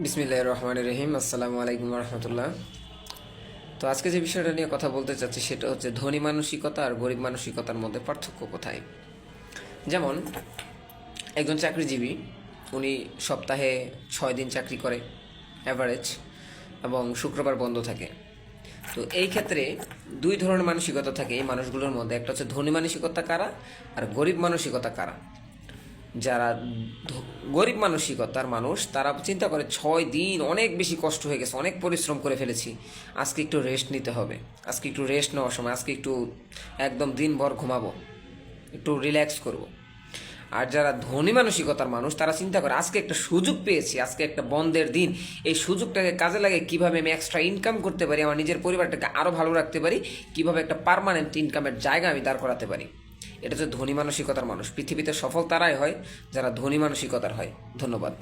বিসমিল্লাহির রহমানির রহিম। আসসালামু আলাইকুম রহমতুল্লাহ। তো আজকে যে বিষয়টা নিয়ে কথা বলতে চাচ্ছি সেটা হচ্ছে ধনী মানসিকতা আর গরিব মানসিকতার মধ্যে পার্থক্য কোথায়। যেমন একজন চাকরিজীবী, উনি সপ্তাহে 6 দিন চাকরি করে অ্যাভারেজ, এবং শুক্রবার বন্ধ থাকে। তো এই ক্ষেত্রে দুই ধরনের মানসিকতা থাকে এই মানুষগুলোর মধ্যে। একটা হচ্ছে ধনী মানসিকতা কারা আর গরিব মানসিকতা কারা। যারা গরিব মানসিকতার মানুষ তারা চিন্তা করে 6 দিন অনেক বেশি কষ্ট হয়ে গেছে, অনেক পরিশ্রম করে ফেলেছি, আজকে একটু রেস্ট নিতে হবে, আজকে একটু রেস্ট নেওয়ার সময়, আজকে একটু একদম দিনভর ঘুমাবো, একটু রিল্যাক্স করব। আর যারা ধনী মানসিকতার মানুষ তারা চিন্তা করে আজকে একটা সুযোগ পেয়েছি, আজকে একটা বন্ধের দিন, এই সুযোগটাকে কাজে লাগে কিভাবে আমি এক্সট্রা ইনকাম করতে পারি, আমার নিজের পরিবারটাকে আরও ভালো রাখতে পারি, কিভাবে একটা পার্মানেন্ট ইনকামের জায়গা আমি দাঁড় করাতে পারি। এটা হচ্ছে ধনী মানসিকতার মানুষ। পৃথিবীতে সফল তারাই হয় যারা ধনী মানসিকতার হয়। ধন্যবাদ।